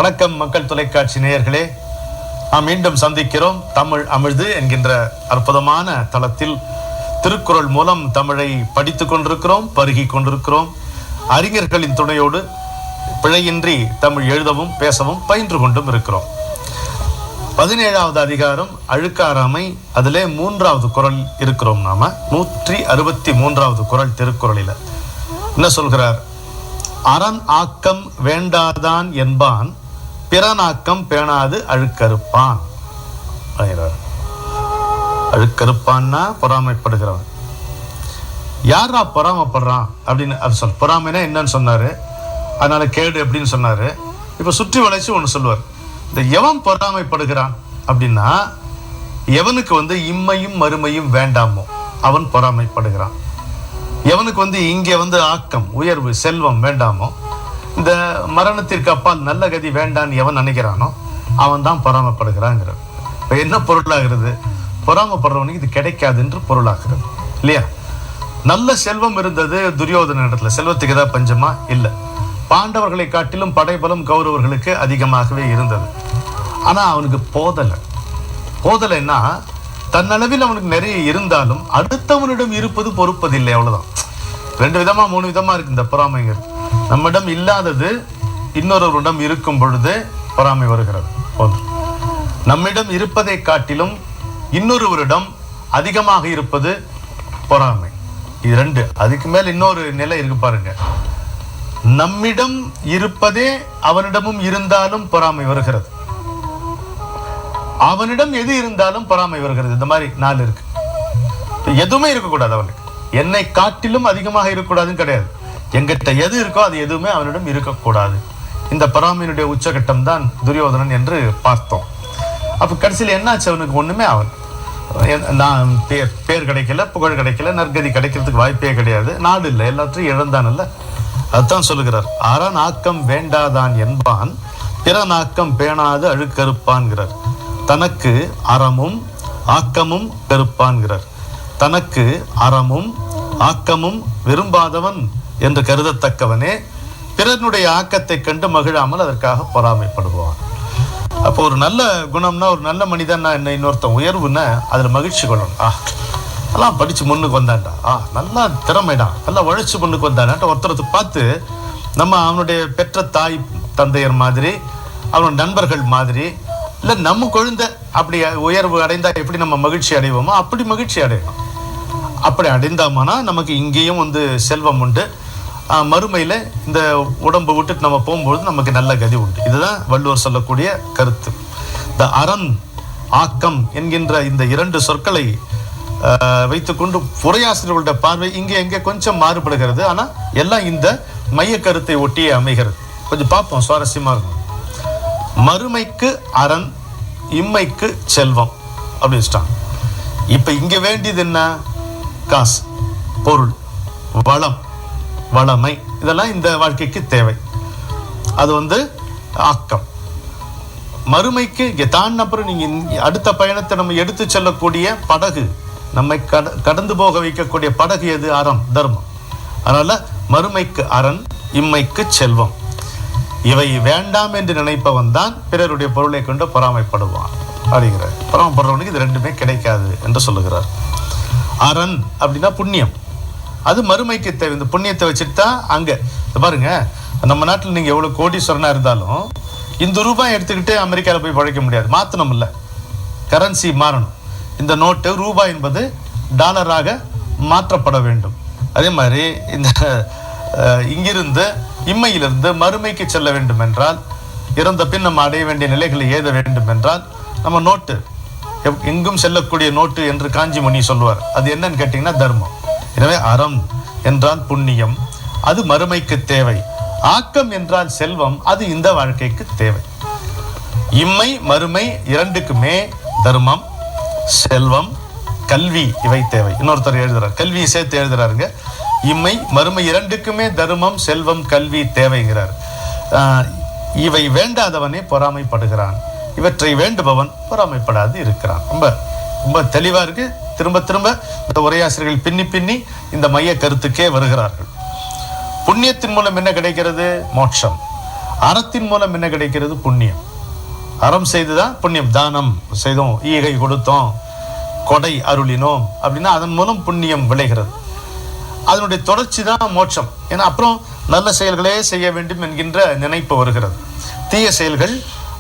வணக்கம் மக்கள் தொலைக்காட்சி நேயர்களே, நாம் மீண்டும் சந்திக்கிறோம். தமிழ் அமிழ்து என்கின்ற அற்புதமான தளத்தில் திருக்குறள் மூலம் தமிழை படித்துக் கொண்டிருக்கிறோம், பருகி கொண்டிருக்கிறோம். அறிஞர்களின் துணையோடு பிழையின்றி தமிழ் எழுதவும் பேசவும் பயின்று கொண்டும் இருக்கிறோம். 17வது அதிகாரம் அழுக்காராமை, அதிலே 3வது குறள் இருக்கிறோம். நாம 163வது குறள் திருக்குறளில் என்ன சொல்கிறார்? அரண் ஆக்கம் வேண்டாதான் என்பான், பிறனாக்கம் பேணாது அழுக்கறுப்பான். அழுக்கறுப்பான்னா பொறாமைப்படுகிறவன். யாரா பொறாமப்படுறான் அப்படின்னு அது சொல். பொறாமைனா என்னன்னு சொன்னாரு, அதனால கேடு அப்படின்னு சொன்னாரு. இப்ப சுற்றி வளைச்சு ஒண்ணு சொல்லுவார். இந்த எவன் பொறாமைப்படுகிறான் அப்படின்னா, எவனுக்கு இம்மையும் மறுமையும் வேண்டாமோ அவன் பொறாமைப்படுகிறான். எவனுக்கு இங்கே ஆக்கம், உயர்வு, செல்வம் வேண்டாமோ, இந்த மரணத்திற்கு அப்பால் நல்ல கதி வேண்டான்னு எவன் நினைக்கிறானோ அவன் தான் பொறாமப்படுகிறாங்கிறார். இப்போ என்ன பொருளாகிறது? பொறாமப்படுறவனுக்கு இது கிடைக்காது என்று பொருளாகிறது இல்லையா? நல்ல செல்வம் இருந்தது துரியோதன இடத்துல. செல்வத்துக்கு ஏதாவது பஞ்சமா? இல்லை. பாண்டவர்களை காட்டிலும் படைபலம் கௌரவர்களுக்கு அதிகமாகவே இருந்தது. ஆனா அவனுக்கு போதலைன்னா, தன்னளவில் அவனுக்கு நிறைய இருந்தாலும் அடுத்தவனிடம் இருப்பது பொறுப்பதில்லை. அவ்வளவுதான். 2 விதமா 3 விதமா இருக்கு இந்த பொறாமைங்கிறது. நம்மிடம் இல்லாதது இன்னொருவரிடம் இருக்கும் பொழுது பொறாமை வருகிறது. ஒன்று, நம்மிடம் இருப்பதை காட்டிலும் இன்னொருவரிடம் அதிகமாக இருப்பது பொறாமை. இது 2. அதுக்கு மேல் இன்னொரு நிலை இருக்கு பாருங்க. நம்மிடம் இருப்பதே அவனிடமும் இருந்தாலும் பொறாமை வருகிறது. அவனிடம் எது இருந்தாலும் பொறாமை வருகிறது. இந்த மாதிரி 4 இருக்கு. எதுவுமே இருக்கக்கூடாது அவனுக்கு. என்னை காட்டிலும் அதிகமாக இருக்கக்கூடாதுன்னு கிடையாது. எங்கிட்ட எது இருக்கோ அது எதுவுமே அவனிடம் இருக்கக்கூடாது. இந்த பொறாமையினுடைய உச்சகட்டம் தான் துரியோதனன் என்று பார்த்தோம். அப்ப கடைசியில் என்னாச்சு? அவனுக்கு ஒண்ணுமே நான் பேர் கிடைக்கல, புகழ் கிடைக்கல, நற்கதி கிடைக்கிறதுக்கு வாய்ப்பே கிடையாது. நாடு இல்லை, எல்லாத்தையும் இழந்தான். இல்ல, அதுதான் சொல்லுகிறார். அரண் ஆக்கம் வேண்டாதான் என்பான், பிறனாக்கம் பேணாது அழுக்கறுப்பான்கிறார். தனக்கு அறமும் ஆக்கமும் பெருப்பான்கிறார். தனக்கு அறமும் ஆக்கமும் விரும்பாதவன் என்று கருதத்தக்கவனே பிறனுடைய ஆக்கத்தை கண்டு மகிழாமல் அதற்காக பொறாமைப்படுவான். அப்போ ஒரு நல்ல குணம்னா, ஒரு நல்ல மனிதன்னா என்ன? இன்னொருத்தன் உயர்வுன்னா அதுல மகிழ்ச்சி கொள்ளணும். அதெல்லாம் படிச்சு முன்னுக்கு வந்தான்டா, நல்லா திறமைடா, நல்லா உழைச்சு முன்னுக்கு வந்தான்ட்டு ஒருத்தரத்தை பார்த்து நம்ம அவனுடைய பெற்ற தாய் தந்தையர் மாதிரி, அவனோட நண்பர்கள் மாதிரி, இல்லை நம்ம குழந்தை அப்படி உயர்வு அடைந்தா எப்படி நம்ம மகிழ்ச்சி அடைவோமோ அப்படி மகிழ்ச்சி அடையணும். அப்படி அடைந்தாமானா நமக்கு இங்கேயும் செல்வம் உண்டு, மறுமையில இந்த உடம்பு விட்டுட்டு நம்ம போகும்பொழுது நமக்கு நல்ல கதி உண்டு. இதுதான் வள்ளுவர் சொல்லக்கூடிய கருத்து. இந்த அரண் ஆக்கம் என்கின்ற இந்த 2 சொற்களை வைத்துக்கொண்டு உரையாசிரியர்களுடைய பார்வை இங்கே எங்கே கொஞ்சம் மாறுபடுகிறது. ஆனா எல்லாம் இந்த மைய கருத்தை ஒட்டியே அமைகிறது. கொஞ்சம் பார்ப்போம், சுவாரஸ்யமா இருக்கும். மறுமைக்கு அரண், இம்மைக்கு செல்வம் அப்படி வச்சுட்டாங்க. இப்ப இங்க வேண்டியது என்ன? காசு, பொருள், வளம், வளமை, இதெல்லாம் இந்த வாழ்க்கைக்கு தேவை. அது ஆக்கம். மறுமைக்கு இங்க தான் அப்புறம் நீங்க அடுத்த பயணத்தை நம்ம எடுத்து செல்லக்கூடிய படகு, நம்மை கடந்து போக வைக்கக்கூடிய படகு எது? அறம், தர்மம். அதனால மறுமைக்கு அரண், இம்மைக்கு செல்வம். இவை வேண்டாம் என்று நினைப்பவன் தான் பிறருடைய பொருளை கொண்டு பொறாமைப்படுவான் அப்படிங்கிற. பொறாமைப்படுறவனுக்கு இது 2மே கிடைக்காது என்று சொல்லுகிறார். அரண் அப்படின்னா புண்ணியம், அது மறுமைக்கு தேவை. இந்த புண்ணியத்தை வச்சுட்டு தான் அங்க பாருங்க, நம்ம நாட்டில் நீங்க எவ்வளவு கோடீஸ்வரனா இருந்தாலும் இந்த ரூபாய் எடுத்துக்கிட்டு அமெரிக்காவில் போய் பழைக்க முடியாது. மாத்தணும் இல்ல, கரன்சி மாறணும். இந்த நோட்டு ரூபாய் என்பது டாலராக மாற்றப்பட வேண்டும். அதே மாதிரி இந்த இங்கிருந்து இம்மையிலிருந்து மறுமைக்கு செல்ல வேண்டும் என்றால், இறந்த பின் நம்ம அடைய வேண்டிய நிலைகளை ஏத வேண்டும் என்றால், நம்ம நோட்டு எங்கும் செல்லக்கூடிய நோட்டு என்று காஞ்சிமணி சொல்லுவார். அது என்னன்னு கேட்டீங்கன்னா தர்மம். எனவே அறம் என்றால் புண்ணியம், அது மறுமைக்கு தேவை. ஆக்கம் என்றால் செல்வம், அது இந்த வாழ்க்கைக்கு தேவை. இம்மை மறுமை 2க்குமே தர்மம், செல்வம், கல்வி இவை தேவை. இன்னொருத்தர் எழுதுறார், கல்வியை சேர்த்து எழுதுறாருங்க. இம்மை மறுமை 2க்குமே தர்மம், செல்வம், கல்வி தேவைங்கிறார். இவை வேண்டாதவனே பொறாமைப்படுகிறான், இவற்றை வேண்டுபவன் பொறாமைப்படாது இருக்கிறான். ரொம்ப ரொம்ப தெளிவா இருக்கு. திரும்ப திரும்ப இந்த உரையாசிரியர்கள் பின்னி பின்னி இந்த மைய கருத்துக்கே வருகிறார்கள். புண்ணியத்தின் மூலம் என்ன கிடைக்கிறது? மோட்சம். அறத்தின் மூலம் என்ன கிடைக்கிறது? புண்ணியம். அறம் செய்துதான் புண்ணியம். தானம் செய்தோம், ஈகை கொடுத்தோம், கொடை அருளினோம் அப்படின்னா அதன் மூலம் புண்ணியம் விளைகிறது. அதனுடைய தொடர்ச்சி தான் மோட்சம். ஏன்னா அப்புறம் நல்ல செயல்களே செய்ய வேண்டும் என்கின்ற நினைப்பு வருகிறது. தீய செயல்கள்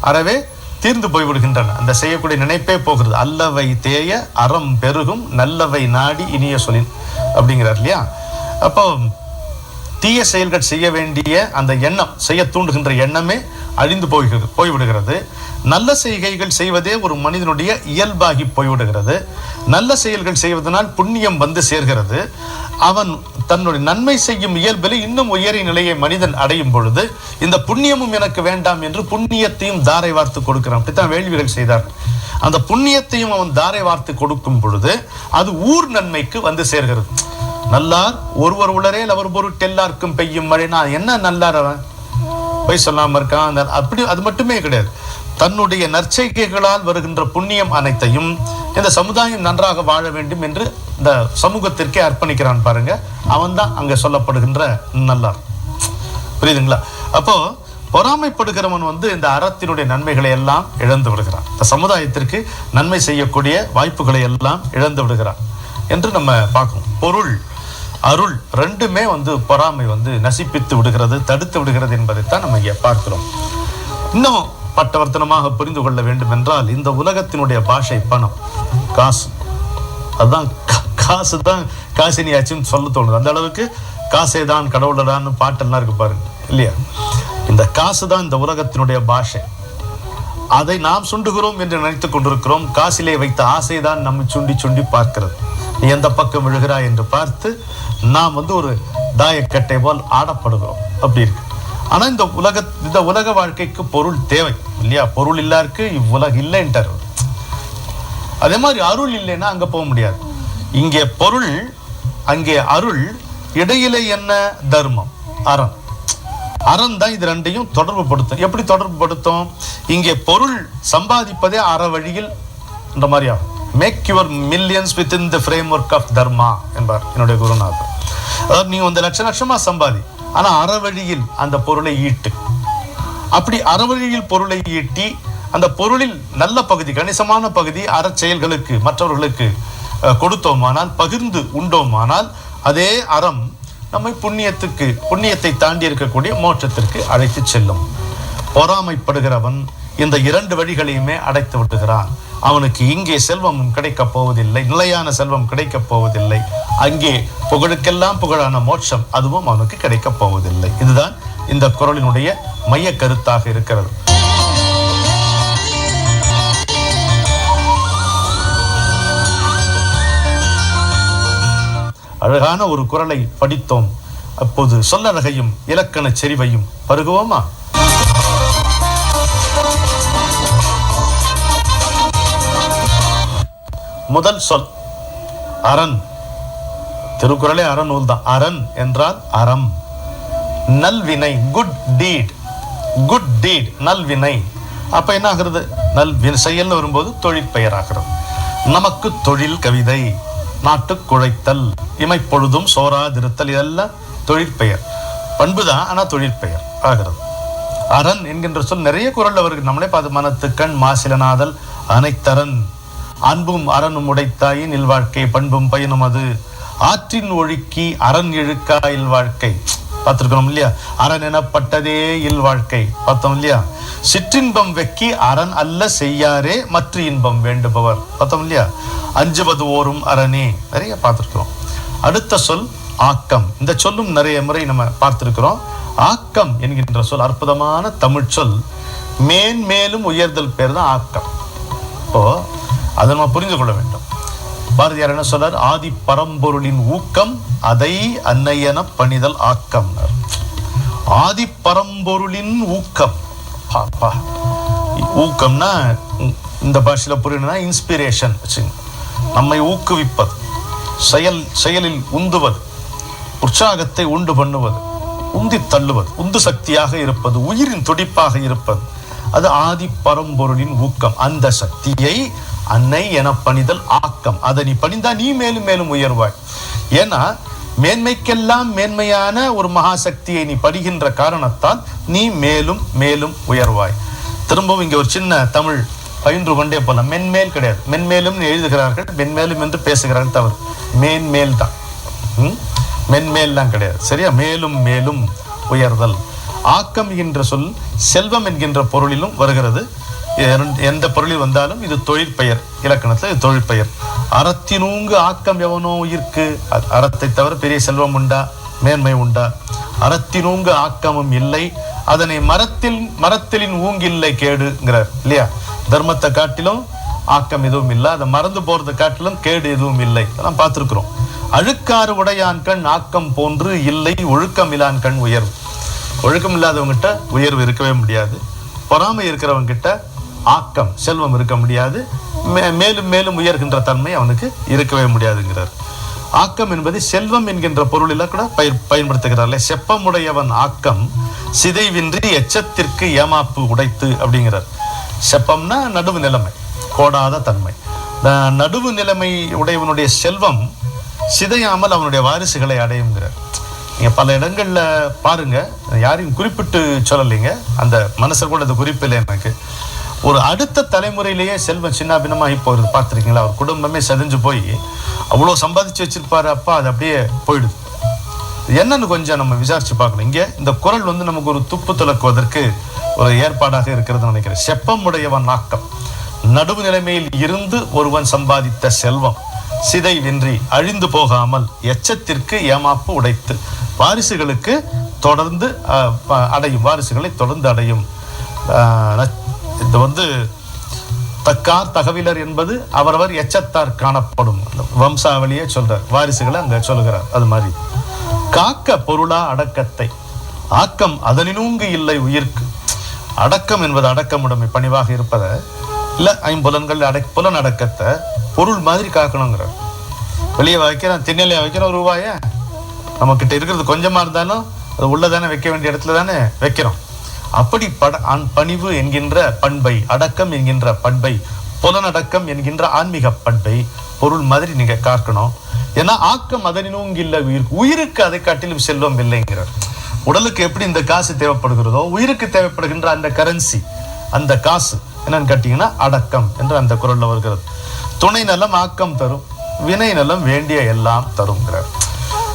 அறவே தீர்ந்து போய்விடுகின்றன. அந்த செய்யக்கூடிய நினைப்பே போகிறது. அல்லவை தேய அறம் பெருகும் நல்லவை நாடி இனிய சொல்லின் அப்படிங்கிறார் இல்லையா? அப்போ தீய செயல்கள் செய்ய வேண்டிய அந்த எண்ணம், செய்ய தூண்டுகின்ற எண்ணமே அழிந்து போய்விடுகிறது. நல்ல செய்கைகள் செய்வதே ஒரு மனிதனுடைய இயல்பாகி போய்விடுகிறது. நல்ல செயல்கள் செய்வதனால் புண்ணியம் வந்து சேர்கிறது. அவன் தன்னுடைய நன்மை செய்யும் இயல்பில் இன்னும் உயரிய நிலையை மனிதன் அடையும் பொழுது இந்த புண்ணியமும் எனக்கு வேண்டாம் என்று புண்ணியத்தையும் தாரை வார்த்து கொடுக்கிறான். அப்படித்தான் வேள்விகள் செய்தார். அந்த புண்ணியத்தையும் அவன் தாரை வார்த்து கொடுக்கும் பொழுது அது ஊர் நன்மைக்கு வந்து சேர்கிறது. நல்லார் ஒருவர் உளரேல் அவர் பொருட்டெல்லாருக்கும் பெய்யும் மழைனா என்ன நல்லார்? அவன் போய் சொல்லாம இருக்கான். அப்படி அது மட்டுமே கிடையாது. தன்னுடைய நற்செய்கைகளால் வருகின்ற புண்ணியம் அனைத்தையும் இந்த சமுதாயம் நன்றாக வாழ வேண்டும் என்று இந்த சமூகத்திற்கே அர்ப்பணிக்கிறான் பாருங்க. அவன் தான் அங்க சொல்லப்படுகின்ற நல்லார். புரியுதுங்களா? அப்போ பொறாமைப்படுகிறவன் இந்த அறத்தினுடைய நன்மைகளை எல்லாம் இழந்து விடுகிறான். இந்த சமுதாயத்திற்கு நன்மை செய்யக்கூடிய வாய்ப்புகளை எல்லாம் இழந்து விடுகிறான் என்று நம்ம பார்க்கணும். பொருள் அருள் ரெண்டுமே பொறாமை நசிப்பித்து விடுகிறது, தடுத்து விடுகிறது என்பதைத்தான் நம்ம இங்க பார்க்கிறோம். இன்னும் பட்டவர்த்தனமாக புரிந்து கொள்ள வேண்டும் என்றால் இந்த உலகத்தினுடைய பாஷை பணம், காசு. அதுதான் காசு தான் காசினியாச்சுன்னு சொல்ல தோணுது. அந்த அளவுக்கு காசே தான் கடவுளடான்னு பாட்டெல்லாம் இருக்கு பாருங்க இல்லையா? இந்த காசு தான் இந்த உலகத்தினுடைய பாஷை. அதை நாம் சுண்டுகிறோம் என்று நினைத்துக் கொண்டிருக்கிறோம். காசிலே வைத்த ஆசைதான் நம்மை சுண்டி சுண்டி பார்க்கிறது. நீ எந்த பக்கம் விழுகிறாய் என்று பார்த்து நாம் ஒரு தாயக்கட்டை போல் ஆடப்படுகிறோம். அப்படி இருக்கு. ஆனா இந்த உலக வாழ்க்கைக்கு பொருள் தேவை இல்லையா? பொருள் இல்லாருக்கு இவ்வுலக இல்லைன்றார். அதே மாதிரி அருள் இல்லைன்னா அங்க போக முடியாது. இங்கே பொருள், அங்கே அருள், இடையிலே என்ன? தர்மம், அறம். அறம் தான் இது ரெண்டையும் தொடர்பு படுத்தும். எப்படி தொடர்பு படுத்தும்? இங்கே பொருள் சம்பாதிப்பதே அற வழியில் என்ற மாதிரி ஆகும். Make your millions within the framework of dharma என்பார் என்னுடைய குருநாதர். அதாவது நீ லட்சமா சம்பாதி, ஆனா அறவழியில் அந்த பொருளை ஈட்டு. அப்படி அறவழியில் பொருளை ஈட்டி அந்த பொருளில் நல்ல பகுதி, கணிசமான பகுதி அற செயல்களுக்கு மற்றவர்களுக்கு கொடுத்தோமானால், பகிர்ந்து உண்டோமானால் அதே அறம் நம்மை புண்ணியத்தை தாண்டி இருக்கக்கூடிய மோட்சத்திற்கு அழைத்து செல்லும். பொறாமைப்படுகிறவன் இந்த இரண்டு வழிகளையுமே அடைத்து விட்டுகிறான். அவனுக்கு இங்கே செல்வமும் கிடைக்கப் போவதில்லை, நிலையான செல்வம் கிடைக்கப் போவதில்லை. அங்கே புகழுக்கெல்லாம் புகழான மோட்சம் அதுவும் அவனுக்கு கிடைக்கப் போவதில்லை. இதுதான் இந்த குறளினுடைய மைய கருத்தாக இருக்கிறது. அழகான ஒரு குறளை படித்தோம். அப்போது சொல்லழகையும் இலக்கண செறிவையும் பருகுவோமா? முதல் சொல் அரண். திருக்குறளே அறநூல் தான். அரண் என்றால் அறம். நல்வினை, குட் டீட். குட் டீட், நல்வினை. அப்ப என்ன ஆகிறது? நல்வினை செயல்னு வரும்போது தொழிற்பெயர் ஆகிறது. நமக்கு தொழில் கவிதை, நாட்டு குழைத்தல், இமைப்பொழுதும் சோராதிருத்தல், இதெல்லாம் தொழிற்பெயர். பண்புதான், ஆனா தொழிற்பெயர் ஆகிறது. அரண் என்கின்ற சொல் நிறைய குறள் அவருக்கு நம்மளே பார்த்து, மனத்துக்கண் மாசிலனாதல் அனைத்தரண், அன்பும் அரணும் உடைத்தாயின் இல்வாழ்க்கை, பண்பும் பயனும் அது, ஆற்றின் ஒழுக்கி அரண் இழுக்கா இல்வாழ்க்கை. பார்த்திருக்கணும் இல்லையா? அரண் எனப்பட்டதே இல்வாழ்க்கை பார்த்தோம் இல்லையா? சிற்றின்பம் வெக்கி அரண் அல்ல செய்யாரே மற்ற இன்பம் வேண்டுபவர் பார்த்தோம் இல்லையா? அஞ்சுவது ஓரும் அரணே, நிறைய பார்த்திருக்கிறோம். அடுத்த சொல் ஆக்கம். இந்த சொல்லும் நிறைய முறை நம்ம பார்த்திருக்கிறோம். ஆக்கம் என்கின்ற சொல் அற்புதமான தமிழ் சொல். மேன்மேலும் உயர்தல் பேர் தான் ஆக்கம். இப்போ அதை நம்ம புரிந்து கொள்ள வேண்டும். பாரதியார் என்ன சொல்றார்? ஆதி பரம்பொருளின் ஊக்கம் அதை அன்னையன பணிதல் ஆக்கம். ஆதி பரம்பொருளின் ஊக்கம். ஊக்கம்னா இந்த பாஷையில புரியணும்னா இன்ஸ்பிரேஷன், நம்மை ஊக்குவிப்பது, செயலில் உந்துவது, உற்சாகத்தை உண்டு பண்ணுவது, உந்தி தள்ளுவது, உந்து சக்தியாக இருப்பது, உயிரின் துடிப்பாக இருப்பது, அது ஆதி பரம்பொருளின் ஊக்கம். அந்த சக்தியை அன்னை என பணிதல் ஆக்கம். அதை நீ பணிந்தா நீ மேலும் மேலும் உயர்வாய். ஏன்னா மேன்மைக்கெல்லாம் மேன்மையான ஒரு மகாசக்தியை நீ படிக்கின்ற காரணத்தால் நீ மேலும் மேலும் உயர்வாய். திரும்பவும் இங்க ஒரு சின்ன தமிழ் பயின்று கொண்டே போலாம். மென்மேல் கிடையாது, மென்மேலும் எழுதுகிறார்கள், மென்மேலும் என்று பேசுகிறார்கள், தவறு. மேன்மேல் தான், மென்மேல் தான் கிடையாது, சரியா? மேலும் மேலும் உயர்தல். ஆக்கம் என்கின்ற சொல் செல்வம் என்கின்ற பொருளிலும் வருகிறது. எந்த பொருளில் வந்தாலும் இது தொழிற்பெயர், இலக்கணத்துல இது தொழிற்பெயர். அறத்தினூங்கு ஆக்கம் எவனோ உயிர்க்கு. அறத்தை தவிர பெரிய செல்வம் உண்டா, மேன்மை உண்டா? அறத்தினூங்கு ஆக்கமும் இல்லை, அதனை மரத்திலின் ஊங்கில்லை கேடுங்கிறார் இல்லையா? தர்மத்தை காட்டிலும் ஆக்கம் எதுவும் இல்லை, அதை மறந்து போறதை காட்டிலும் கேடு எதுவும் இல்லை. அதெல்லாம் பார்த்திருக்கிறோம். அழுக்காறு உடையான் கண் ஆக்கம் போன்று இல்லை, ஒழுக்கம் இல்லான் கண் உயர்வு. ஒழுக்கம் இல்லாதவங்கிட்ட உயர்வு இருக்கவே முடியாது. பொறாமை இருக்கிறவங்க கிட்ட ஆக்கம் செல்வம் இருக்க முடியாது. மேலும் மேலும் உயர்கின்ற தன்மை அவனுக்கு இருக்கவே முடியாதுங்கிறார். ஆக்கம் என்பது செல்வம் என்கின்ற பொருளில் கூட பயன்படுத்துகிறார்ல. செப்பமுடையவன் ஆக்கம் சிதைவின்றி எச்சத்திற்கு ஏமாப்பு உடைத்து அப்படிங்கிறார். செப்பம்னா நடுவு நிலைமை, கோடாத தன்மை. நடுவு நிலைமை உடையவனுடைய செல்வம் சிதையாமல் அவனுடைய வாரிசுகளை அடையுங்கிறார். நீங்க பல இடங்கள்ல பாருங்க, யாரையும் குறிப்பிட்டு சொல்லலைங்க, அந்த மனசை கூட அது குறிப்பில்லை எனக்கு. ஒரு அடுத்த தலைமுறையிலேயே செல்வம் சின்ன பின்னமாகி போகிறது பார்த்துருக்கீங்களா? அவர் குடும்பமே செதஞ்சு போய் அவ்வளோ சம்பாதிச்சு வச்சிருப்பாரு அப்பா, அது அப்படியே போயிடுது. என்னன்னு கொஞ்சம் நம்ம விசாரிச்சு பார்க்கணும். இங்கே இந்த குரல் நமக்கு ஒரு துப்பு துலக்குவதற்கு ஒரு ஏற்பாடாக இருக்கிறது நினைக்கிறேன். செப்பமுடையவன் ஆக்கம், நடுவு நிலைமையில் இருந்து ஒருவன் சம்பாதித்த செல்வம் சிதைவின்றி அழிந்து போகாமல் எச்சத்திற்கு ஏமாப்பு உடைத்து வாரிசுகளுக்கு தொடர்ந்து அடையும், வாரிசுகளை தொடர்ந்து அடையும். இது தக்கார் தகவலர் என்பது அவரவர் எச்சத்தார் காணப்படும் வம்சாவளியே சொல்றார், வாரிசுகளை அங்க சொல்லுகிறார். அது மாதிரி காக்க பொருளா அடக்கத்தை, ஆக்கம் அதனினூங்கு இல்லை உயிர்க்கு. அடக்கம் என்பது அடக்கமுடைமை, பணிவாக இருப்பதை இல்ல, ஐம்புலன்கள் புலன் அடக்கத்தை பொருள் மாதிரி காக்கணுங்கிறார். வெளியே வைக்கிறோம், திண்ணையில வைக்கிறோம், ஒரு ரூபாய நம்ம கிட்ட இருக்கிறது கொஞ்சமா இருந்தாலும் அது உள்ளதானே வைக்க வேண்டிய இடத்துல தானே வைக்கிறோம். அப்படி பணிவு என்கின்ற பண்பை, அடக்கம் என்கின்ற பண்பை, புலனடக்கம் என்கின்ற ஆன்மீக பண்பை பொருள் மாதிரி நீங்க காக்கணும். ஏன்னா ஆக்கம் அதனினூங்கு இல்லை உயிருக்கு. உயிருக்கு அதை காட்டிலும் செல்வம் இல்லைங்கிறார். உடலுக்கு எப்படி இந்த காசு தேவைப்படுகிறதோ உயிருக்கு தேவைப்படுகின்ற அந்த கரன்சி, அந்த காசு என்னன்னு கேட்டீங்கன்னா அடக்கம் என்று அந்த குரல்ல வருகிறது. துணை நலம் ஆக்கம் தரும், வினை நலம் வேண்டிய எல்லாம் தருங்கிறார்.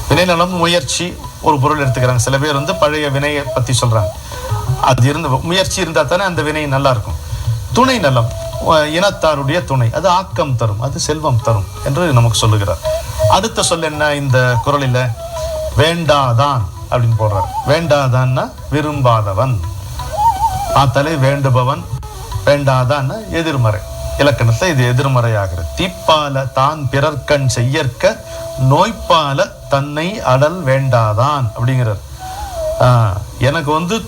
வினை நலம் முயற்சி ஒரு பொருள் எடுத்துக்கிறாங்க. சில பேர் பழைய வினையை பத்தி சொல்றாங்க. அது இருந்து முயற்சி இருந்தா தானே அந்த வினை நல்லா இருக்கும். துணை நலம் இனத்தாருடைய துணை, அது ஆக்கம் தரும், அது செல்வம் தரும் என்று நமக்கு சொல்லுகிறார். அடுத்த சொல் என்ன இந்த குரலில்? வேண்டாதான் அப்படின்னு போடுறார். வேண்டாதான்னா விரும்பாதவன், பார்த்தாலே வேண்டுபவன். வேண்டாதான் எதிர்மறை, இலக்கணத்துல இது எதிர்மறையாகிறது. தீப்பால தான் பிறர்கண் செய்யற்க நோய்ப்பால தன்னை அடல் வேண்டாதான் அப்படிங்கிறார். எனக்கு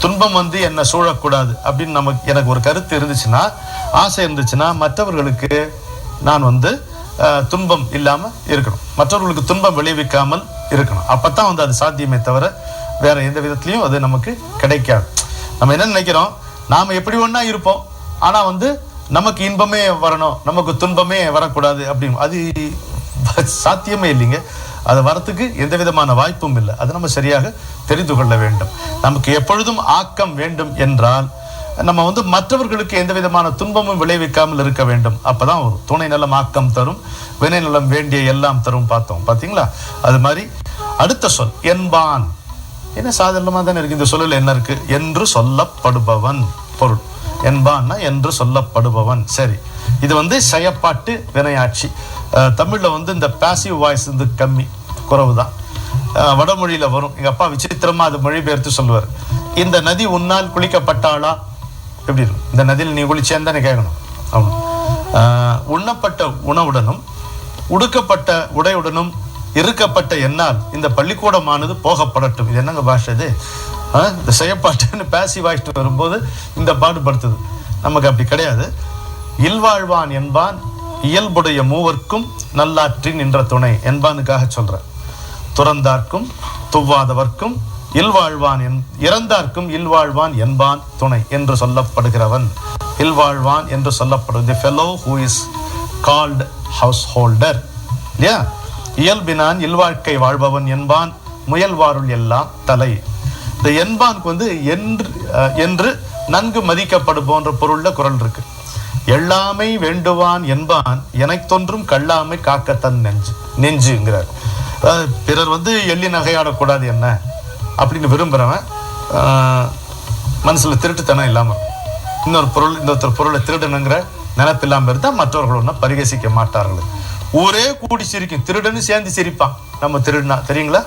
துன்பம் என்ன சூழக்கூடாது அப்படின்னு எனக்கு ஒரு கருத்து இருந்துச்சுன்னா, ஆசை இருந்துச்சுன்னா, மற்றவர்களுக்கு நான் துன்பம் இல்லாம இருக்கணும், மற்றவர்களுக்கு துன்பம் விளைவிக்காமல் இருக்கணும். அப்பதான் அது சாத்தியமே தவிர வேற எந்த விதத்திலையும் அது நமக்கு கிடைக்காது. நம்ம என்ன நினைக்கிறோம், நாம எப்படி ஒண்ணா இருப்போம், ஆனா நமக்கு இன்பமே வரணும், நமக்கு துன்பமே வரக்கூடாது அப்படின்னு, அது சாத்தியமே இல்லைங்க. அது வரத்துக்கு எந்த விதமான வாய்ப்பும் இல்லை. அதை நம்ம சரியாக தெரிந்து கொள்ள வேண்டும். நமக்கு எப்பொழுதும் ஆக்கம் வேண்டும் என்றால் நம்ம மற்றவர்களுக்கு எந்த விதமான துன்பமும் விளைவிக்காமல் இருக்க வேண்டும். அப்பதான் ஒரு துணை நலம் ஆக்கம் தரும், வினை நலம் வேண்டிய எல்லாம் தரும் பார்த்தோம், பாத்தீங்களா? அது மாதிரி அடுத்த சொல் என்பான். என்ன சாதாரணமா தானே இருக்கு. இந்த சொல்லில் என்ன இருக்கு? என்று சொல்லப்படுபவன் பொருள். என்பான்னா என்று சொல்லப்படுபவன். சரி, இது செயப்பாட்டு வினையாட்சி. தமிழ்ல இந்த பாசிவ் வாய்ஸ் கம்மி, குறைவு தான். வடமொழியில வரும். எங்க அப்பா விசித்திரமா அது மொழிபெயர்த்து சொல்லுவார். இந்த நதி உன்னால் குளிக்கப்பட்டாளா? எப்படி இருக்கும்? இந்த நதியில் நீ குளிச்சேன்னு தானே கேட்கணும். உண்ணப்பட்ட உணவுடனும் உடுக்கப்பட்ட உடையுடனும் இருக்கப்பட்ட என்னால் இந்த பள்ளிக்கூடமானது போகப்படட்டும். இது என்னங்க பாஷை இது? இந்த செயற்பாட்டுன்னு பாசிவ் வாய்ஸ் வரும்போது இந்த பாடுபடுத்துது. நமக்கு அப்படி கிடையாது. இல்வாழ்வான் என்பான் இயல்புடைய மூவர்க்கும் நல்லாற்றின் என்ற துணை என்பானுக்காக சொல்ற. துறந்தார்க்கும் துவாதவர்க்கும் இல்வாழ்வான் இறந்தார்க்கும் இல்வாழ்வான் என்பான் துணை என்று சொல்லப்படுகிறவன். இல்வாழ்வான் என்று சொல்லப்படுவது fellow who is called householder இல்லையா? இயல்பினான் இல்வாழ்க்கை வாழ்பவன் என்பான் முயல்வாருள் எல்லாம் தலை. இந்த என்பானுக்கு வந்து என்று நன்கு மதிக்கப்படும் போன்ற பொருள்ல குரல் இருக்கு. எல்லாமை வேண்டுவான் என்பான் எனத்தொன்றும் கல்லாமை காக்க தன் நெஞ்சுங்கிறார். பிறர் வந்து எள்ளி நகையாடக்கூடாது என்ன அப்படின்னு விரும்புறவன் மனசுல திருட்டுத்தனம் இல்லாம இன்னொருத்தர் பொருளை திருடனுங்கிற நினைப்பில்லாம இருந்தா மற்றவர்கள் ஒன்றும் பரிகசிக்க மாட்டார்கள். ஊரே கூடி சிரிக்கும், திருடன்னு சேர்ந்து சிரிப்பான் நம்ம திருடுனா, தெரியுங்களா?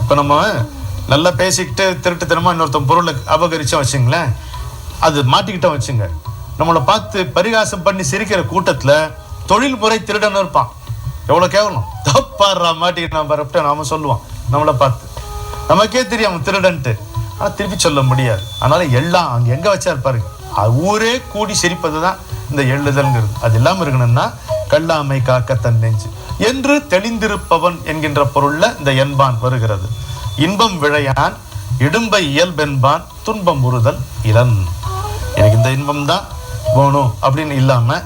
இப்ப நம்ம நல்லா பேசிக்கிட்டு திருட்டுத்தனமா இன்னொருத்தன் பொருளை அபகரிச்சா வச்சுங்களேன், அது மாட்டிக்கிட்டோம் வச்சுங்க, நம்மளை பார்த்து பரிகாசம் பண்ணி சிரிக்கிற கூட்டத்துல தொழில்முறை திருடன் இருப்பான். எவ்வளவு கேவலம், தப்பாடுறா மாட்டிக்கிட்டு பரப்பிட்டு நாம சொல்லுவான். நம்மளை பார்த்து நமக்கே தெரியும் திருடன்ட்டு, ஆனா திருப்பி சொல்ல முடியாது. அதனால எல்லாம் அங்க எங்க வச்சா பாருங்க, ஊரே கூடி சிரிப்பதுதான் இந்த எள்ளுதல்ங்கிறது. அது இல்லாம இருக்கணும்னா கல்லாமை காக்க தன் நெஞ்சு என்று தெளிந்திருப்பவன் என்கின்ற பொருள்ல இந்த என்பான் வருகிறது. இன்பம் விழையான் இடும்பை இயல்பென்பான் துன்பம் உறுதல் இளன். எனக்கு இந்த இன்பம் தான் வேணும் அப்படின்னு இல்லாம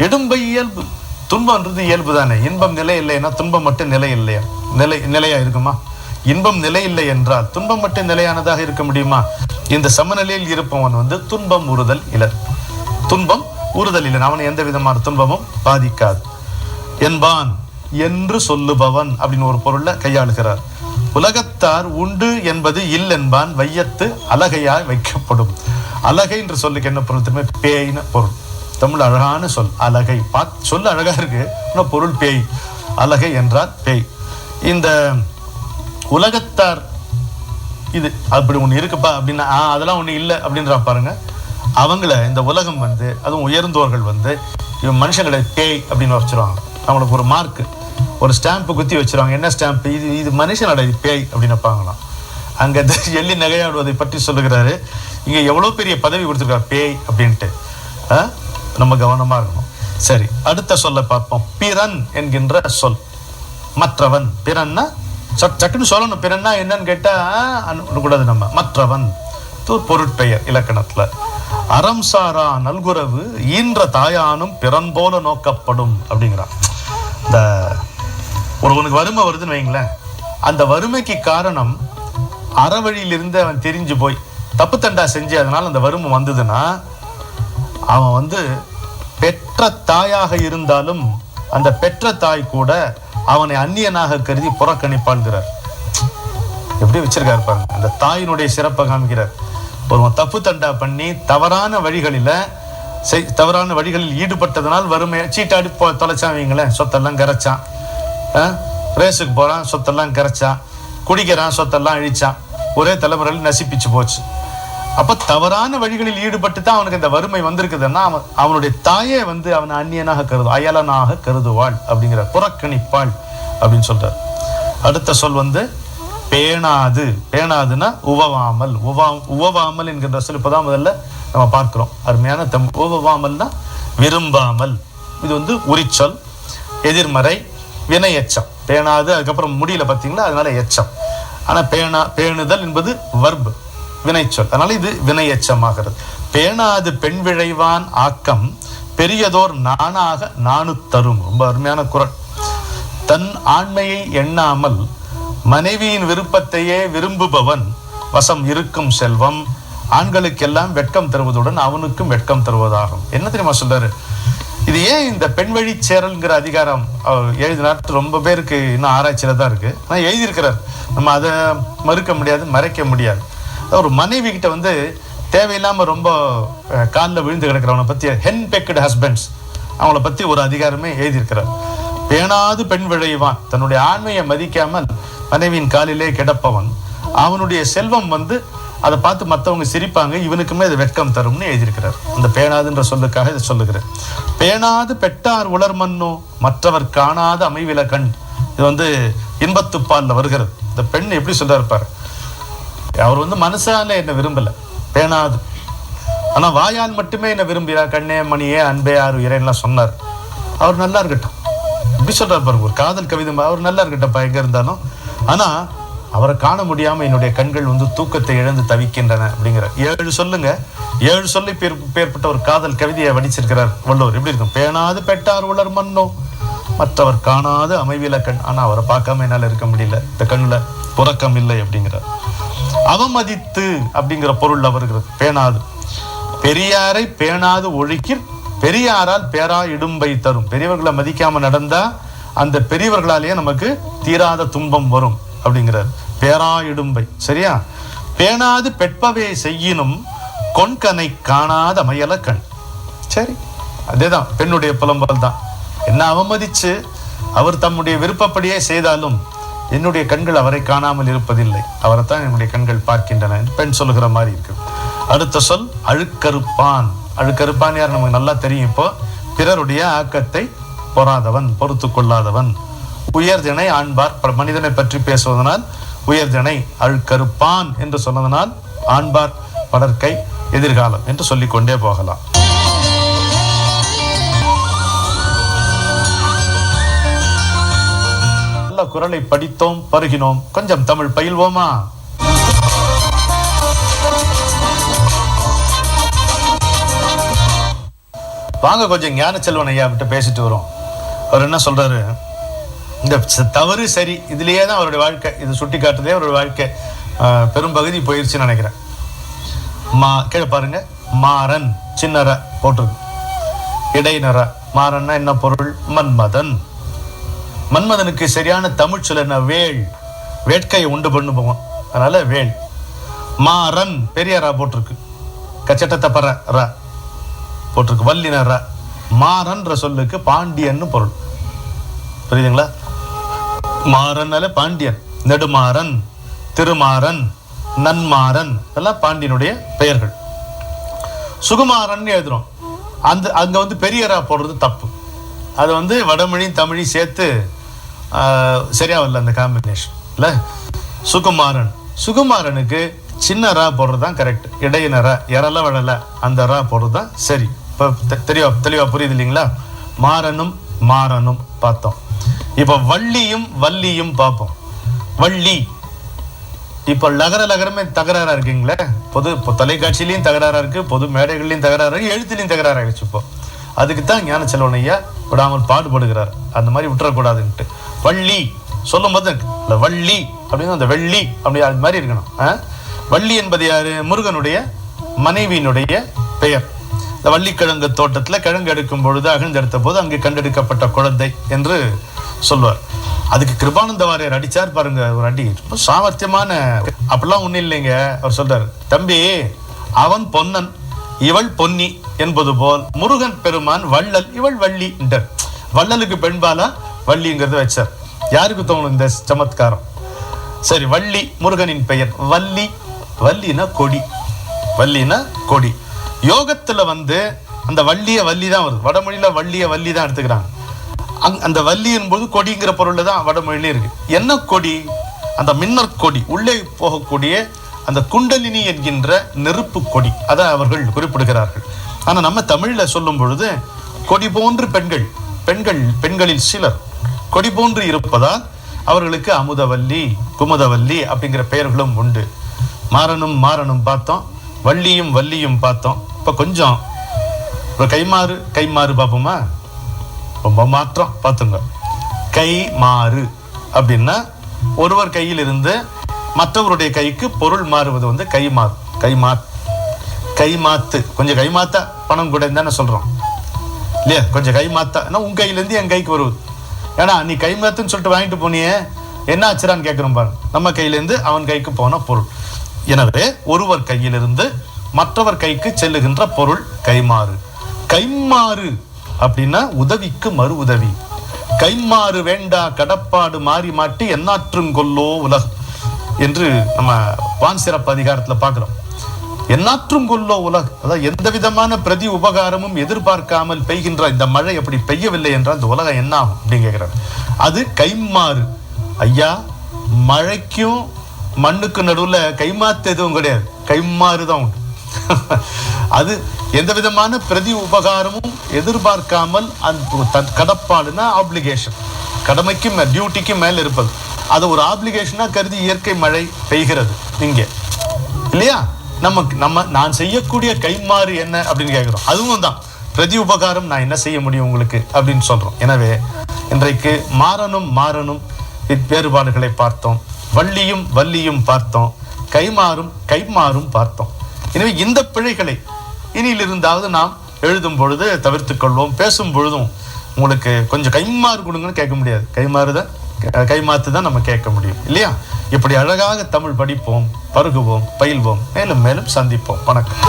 இடும்பை இயல்பு, துன்பம்ன்றது இயல்பு தானே. இன்பம் நிலை இல்லைன்னா துன்பம் மட்டும் நிலை இல்லையா? நிலையா இருக்குமா? இன்பம் நிலை இல்லை என்றால் துன்பம் மட்டும் நிலையானதாக இருக்க முடியுமா? இந்த சமநிலையில் இருப்பவன் வந்து துன்பம் உறுதல் இலன். துன்பம் உறுதல் இலன், அவனை எந்த விதமான துன்பமும் பாதிக்காது. என்பான் என்று சொல்லுபவன் அப்படின்னு ஒரு பொருள்ல கையாளுகிறார். உலகத்தார் உண்டு என்பது இல் என்பான் வையத்து அலகையாய் வைக்கப்படும். அலகை என்று சொல்லுக்கு என்ன பொருள் தெரியுமா? பேய்னு பொருள். தமிழ் அழகான சொல் அலகை. சொல்ல அழகா இருக்கு, பொருள் பேய். அலகை என்றால் பேய். இந்த உலகத்தார் இது அப்படி ஒண்ணு இருக்குப்பா அப்படின்னா அதெல்லாம் ஒண்ணு இல்லை அப்படின்றா பாருங்க. அவங்கள இந்த உலகம் வந்து, அதுவும் உயர்ந்தோர்கள் வந்து இவன் மனுஷங்களை பேய் அப்படின்னு வச்சிருவாங்க. அவங்களுக்கு ஒரு மார்க், ஒரு ஸ்டாம்பு குத்தி வச்சிருவாங்க. என்ன ஸ்டாம்ப்? இது மனுஷனோட பேய் அப்படின்னு வைப்பாங்களாம். அங்க எள்ளி நகையாடுவதை பற்றி சொல்லுகிறாரு. இங்க எவ்வளவு பெரிய பதவி கொடுத்துருக்காரு பேய் அப்படின்ட்டு. நம்ம கவனமா இருக்கணும். சரி, அடுத்த சொல்ல பார்ப்போம். பிறன் என்கின்ற சொல். மற்றவன். பிறன்னா சட்டுன்னு சொல்லணும். பிறன்னா என்னன்னு கேட்டா கூடாது நம்ம. மற்றவன் பொருட்பெயர் இலக்கணத்துல. அறம் சாரா நல்குறவு ஈன்ற தாயானும் பிறன் போல நோக்கப்படும் அப்படிங்கிறான். இந்த ஒருவனுக்கு வறுமை வருதுன்னு வைங்களேன், அந்த வறுமைக்கு காரணம் அறவழியிலிருந்து அவன் தெரிஞ்சு போய் தப்பு தண்டா செஞ்சு அதனால அந்த வறுமை வந்ததுன்னா அவன் வந்து பெற்ற தாயாக இருந்தாலும் அந்த பெற்ற தாய் கூட அவனை அந்நியனாக கருதி புறக்கணிப்பாள்கிறார். எப்படி வச்சிருக்காரு பாருங்க. அந்த தாயினுடைய சிறப்பை காமிக்கிறார். ஒருவன் தப்பு தண்டா பண்ணி தவறான வழிகளில் ஈடுபட்டதனால் வறுமையை சீட்டாடி தொலைச்சான் வைங்களேன், சொத்தெல்லாம் கரைச்சான். ரேஸுக்கு போறான், சொத்தெல்லாம் கரைச்சான். குடிக்கிறான், சொத்தெல்லாம் அழிச்சான். ஒரே தலைமுறையில் நசிப்பிச்சு போச்சு. அப்ப தவறான வழிகளில் ஈடுபட்டு தான் அவனுக்கு இந்த வறுமை வந்திருக்குதுன்னா அவனுடைய தாயே வந்து அவனை அந்நியனாக அயலனாக கருதுவாள் அப்படிங்கிற, புறக்கணிப்பாள் அப்படின்னு சொல்றார். அடுத்த சொல் வந்து பேணாது. பேணாதுன்னா உவவாமல். உவவாமல் என்கின்ற சொல் இப்பதான் முதல்ல நம்ம பார்க்கிறோம். அருமையான உவவாமல்னா விரும்பாமல். இது வந்து உரிச்சொல், எதிர்மறை, வினை எச்சம். பேணாது அதுக்கப்புறம் முடியல பார்த்தீங்களா, அதனால எச்சம். ஆனா பேணுதல் என்பது வர்பு, வினைச்சொல். அதனால இது வினை எச்சமாகிறது. பேணாது பெண் விழைவான் ஆக்கம் பெரியதோர் நானாக நானு தரும். ரொம்ப அருமையான குரல். தன் ஆண்மையை எண்ணாமல் மனைவியின் விருப்பத்தையே விரும்புபவன் வசம் இருக்கும் செல்வம் ஆண்களுக்கெல்லாம் வெட்கம் தருவதுடன் அவனுக்கும் வெட்கம் தருவதாகும். என்ன தெரியுமா சொல்றாரு? இது ஏன் இந்த பெண் வழி சேரல்ங்கிற அதிகாரம் எழுதினாட்டு ரொம்ப பேருக்கு இன்னும் ஆராய்ச்சியில தான் இருக்கு. ஆனால் எழுதியிருக்கிறார். நம்ம அதை மறுக்க முடியாது, மறைக்க முடியாது. ஒரு மனைவி கிட்ட வந்து தேவையில்லாம ரொம்ப காலில் விழுந்து கிடக்கிறவனை பத்தி ஹென் பெக்டு ஹஸ்பண்ட்ஸ் அவங்கள பத்தி ஒரு அதிகாரமே எழுதியிருக்கிறார். பேணாது பெண் விழைவான். தன்னுடைய ஆண்மையை மதிக்காமல் மனைவியின் காலிலே கிடப்பவன் அவனுடைய செல்வம் வந்து அதை பார்த்து மற்றவங்க சிரிப்பாங்க, இவனுக்குமே இது வெட்கம் தரும்னு எழுதியிருக்கிறார். அந்த பேணாதுன்ற சொல்லுக்காக இதை சொல்லுகிறேன். பேணாது பெட்டார் உலர் மன்னோ மற்றவர் காணாத அமைவில கண். இது வந்து இன்பத்துப்பால்ல வருகிறது. இந்த பெண் எப்படி சொல்ல இருப்பாரு? அவர் வந்து மனசால என்ன விரும்பல, பேணாது. ஆனா வாயால் மட்டுமே என்ன விரும்புகிறார். கண்ணே மணியே அன்பே ஆறு இறைன்லாம் சொன்னார். அவர் நல்லா இருக்கட்டும். இப்படி சொல்றாரு பாருங்க, ஒரு காதல் கவிதை. அவர் நல்லா இருக்கட்டப்பா எங்க இருந்தாலும். ஆனா அவரை காண முடியாம என்னுடைய கண்கள் வந்து தூக்கத்தை இழந்து தவிக்கின்றன அப்படிங்கிற 7 சொல்லுங்க. 7 சொல்லி பேர்பட்ட ஒரு காதல் கவிதையை வடிச்சிருக்கிறார் வள்ளுவர். எப்படி இருக்கும்? பேணாது பெட்டார் உலர் மன்னோ மற்றவர் காணாத அமைவில கண். ஆனா அவரை பார்க்காம என்னால இருக்க முடியல, இந்த கண்ணுல உறக்கம் இல்லை அப்படிங்கிறார். அவமதித்து அப்படிங்கிற பொருள் வருகிறது. பேணாது, பெரியாரை பேணாது ஒழுக்கி பெரியாரால் பேரா இடும்பை தரும். பெரியவர்களை மதிக்காம நடந்தா அந்த பெரியவர்களாலேயே நமக்கு தீராத துன்பம் வரும் அப்படிங்கிறார். பேரா இடும்பை. சரியா? பேணாது பெட்பவே செய்யினும் கொண்கனை காணாத அமையல கண். சரி, அதேதான் பெண்ணுடைய புலம்பல் தான். என்ன அவமதிச்சு அவர் தம்முடைய விருப்பப்படியே செய்தாலும் என்னுடைய கண்கள் அவரை காணாமல் இருப்பதில்லை, அவரைத்தான் என்னுடைய கண்கள் பார்க்கின்றன. பெண் சொல்லுகிற மாதிரி இருக்கு. அடுத்த சொல் அழுக்கறுப்பான். அழுக்கறுப்பான் யார் நமக்கு நல்லா தெரியும். இப்போ பிறருடைய ஆக்கத்தை பொறாதவன், பொறுத்து கொள்ளாதவன். உயர்திணை ஆண்பார். மனிதனை பற்றி பேசுவதனால் உயர்திணை அழுக்கறுப்பான் என்று சொன்னதனால் ஆண்பார் வளர்க்கை எதிர்காலம் என்று சொல்லிக்கொண்டே போகலாம். நல்ல குரலை படித்தோம், பருகினோம், கொஞ்சம் தமிழ் பயில்வோமா? வாங்க கொஞ்சம் ஞான செல்வன் ஐயா விட்டு பேசிட்டு வரும். அவர் என்ன சொல்றாரு, இந்த தவறு சரி இதுலயே தான் அவருடைய வாழ்க்கை, இது சுட்டி காட்டுதே அவருடைய வாழ்க்கை பெரும்பகுதி போயிருச்சுன்னு நினைக்கிறேன். கீழே பாருங்க, மாறன் சின்னர போட்டிருக்கு, இடைநர. மாறன்னா என்ன பொருள்? மன்மதன். மன்மதனுக்கு சரியான தமிழ் சொல் என்ன? வேள். வேட்கையை உண்டு பண்ணு போவோம், அதனால வேள். மாறன் பெரியரா போட்டிருக்கு, கச்சட்டத்தை பர ர போட்டிருக்கு, வல்லினர. மாறன்ற சொல்லுக்கு பாண்டியன்னு பொருள். புரியுதுங்களா? மாறன்னால பாண்டியன். நெடுமாறன், திருமாறன், நன்மாறன் எல்லாம் பாண்டியனுடைய பெயர்கள். சுகுமாரன் எழுதுறோம், அங்க பெரியரா போடுறது தப்பு. அது வடமொழியும் தமிழையும் சேர்த்து சரியா வரல அந்த காம்பினேஷன் இல்ல. சுகுமாரன், சுகுமாரனுக்கு சின்ன ரா போடுறது தான் கரெக்ட். இடையினரா எரல வளல அந்த ரா போடுறது தான் சரி. இப்போ தெளிவா புரியுது இல்லைங்களா? மாறனும் மாறனும் பார்த்தோம். இப்போ வள்ளியும் வள்ளியும் பார்ப்போம். வள்ளி இப்போ லகரமே தகராறா இருக்குங்களே. பொது தொலைக்காட்சியிலையும் தகராறா இருக்கு, பொது மேடைகள்லையும் தகராறா இருக்கு, எழுத்துலையும் தகராறா ஆயிடுச்சு. இப்போ அதுக்கு தான் ஞான செல்வன் ஐயா விடாமல் பாடுபடுகிறார், அந்த மாதிரி விட்டுறக்கூடாதுன்ட்டு. வள்ளி சொல்லும் போது வள்ளி அப்படின்னு அந்த வெள்ளி அப்படி அது மாதிரி இருக்கணும். வள்ளி என்பது யாரு? முருகனுடைய மனைவியினுடைய பெயர். இந்த வள்ளிக்கிழங்கு தோட்டத்துல கிழங்கு எடுக்கும் பொழுது அகழ்ந்தெடுத்த போது அங்கு கண்டெடுக்கப்பட்ட குழந்தை என்று சொல்வார். அதுக்கு கிருபானந்த வாரியர் அடிச்சார் பாருங்க, ஒரு அடி ரொம்ப சாமர்த்தியமான. அப்படிலாம் ஒண்ணு இல்லைங்க. அவர் சொல்றாரு, தம்பி அவன் பொன்னன் இவள் பொன்னி என்பது போல் முருகன் பெருமான் வள்ளல் இவள் வள்ளி என்றார். வள்ளலுக்கு பெண்பாலா வள்ளிங்கிறது வச்சார். யாருக்கு தோணும் இந்த சமத்காரம்? சரி, வள்ளி முருகனின் பெயர். வள்ளி, வள்ளினா கொடி, வள்ளினா கொடி. யோகத்துல அந்த வள்ளிய வள்ளி தான் வருது. வடமொழியில வள்ளிய வள்ளி தான் எடுத்துக்கிறாங்க. அந்த வள்ளி என்பது கொடிங்கிற பொருள்ல தான் வடமொழியிலே இருக்கு. என்ன கொடி? அந்த மின்னற் கொடி, உள்ளே போகக்கூடிய அந்த குண்டலினி என்கின்ற நெருப்பு கொடி, அதை அவர்கள் குறிப்பிடுகிறார்கள். ஆனா நம்ம தமிழ்ல சொல்லும் பொழுது கொடி போன்று பெண்களில் சிலர் கொடி போன்று இருப்பதால் அவர்களுக்கு அமுதவல்லி, குமுதவல்லி அப்படிங்கிற பெயர்களும் உண்டு. மாறனும் பார்த்தோம், வள்ளியும் வள்ளியும் பார்த்தோம். இப்ப கொஞ்சம் கைமாறு பார்ப்போமா? ரொம்ப மாற்றம் பார்த்துங்க. கைமாறு அப்படின்னா ஒருவர் கையில் இருந்து மற்றவருடைய கைக்கு பொருள் மாறுவது கைமாத்து. கொஞ்சம் கைமாத்தா பணம் கூட தானே சொல்றோம் இல்லையா? கொஞ்சம் கைமாத்தா உன் கையில இருந்து என் கைக்கு வருவது. ஏன்னா நீ கைமாத்துன்னு சொல்லிட்டு வாங்கிட்டு போனியே, என்ன ஆச்சுரான்னு கேட்கிறோம் பாருங்க. நம்ம கையிலிருந்து அவன் கைக்கு போன பொருள். எனவே ஒருவர் கையிலிருந்து மற்றவர் கைக்கு செல்லுகின்ற பொருள் கைமாறு. கைமாறு அப்படின்னா உதவிக்கு மறு உதவி. கைமாறு வேண்டா கடப்பாடு மாறி மாட்டி எந்நாற்றுங்கொல்லோ உலகம் என்று நம்ம வான் சிறப்பு அதிகாரத்துல பார்க்கிறோம். எந்நாற்றுங்கொல்லோ உலகம், அதாவது எந்த விதமான பிரதி உபகாரமும் எதிர்பார்க்காமல் பெய்கின்ற இந்த மழை எப்படி பெய்யவில்லை என்றால் இந்த உலகம் என்ன ஆகும் அப்படின்னு கேட்கிறாங்க. அது கைமாறு. ஐயா, மழைக்கும் மண்ணுக்கு நடுவுல கைமாத்து எதுவும் கிடையாது, கைமாறுதான் உண்டு. அது எந்த விதமான பிரதி உபகாரமும் எதிர்பார்க்காமல் அந்த கடப்பாடுனா ஆப்ளிகேஷன், கடமைக்கு டியூட்டிக்கு மேல இருப்பது, அது ஒரு ஆப்ளிகேஷனா கருதி இயற்கை மழை பெய்கிறது இங்கே இல்லையா? நான் செய்யக்கூடிய கைமாறு என்ன அப்படின்னு கேட்கிறோம். அதுவும் தான் பிரதி உபகாரம் நான் என்ன செய்ய முடியும் உங்களுக்கு அப்படின்னு சொல்றோம். எனவே இன்றைக்கு மாறனும் வேறுபாடுகளை பார்த்தோம், வள்ளியும் பார்த்தோம், கைமாறும் பார்த்தோம். எனவே இந்த பிழைகளை இனியிலிருந்தாவது நாம் எழுதும் பொழுது தவிர்த்து கொள்வோம். பேசும் பொழுதும் உங்களுக்கு கொஞ்சம் கைமாறு கொடுங்கன்னு கேட்க முடியாது, கைமாத்து தான் நம்ம கேட்க முடியும் இல்லையா? இப்படி அழகாக தமிழ் படிப்போம், பருகுவோம், பயில்வோம், மேலும் மேலும் சந்திப்போம். வணக்கம்.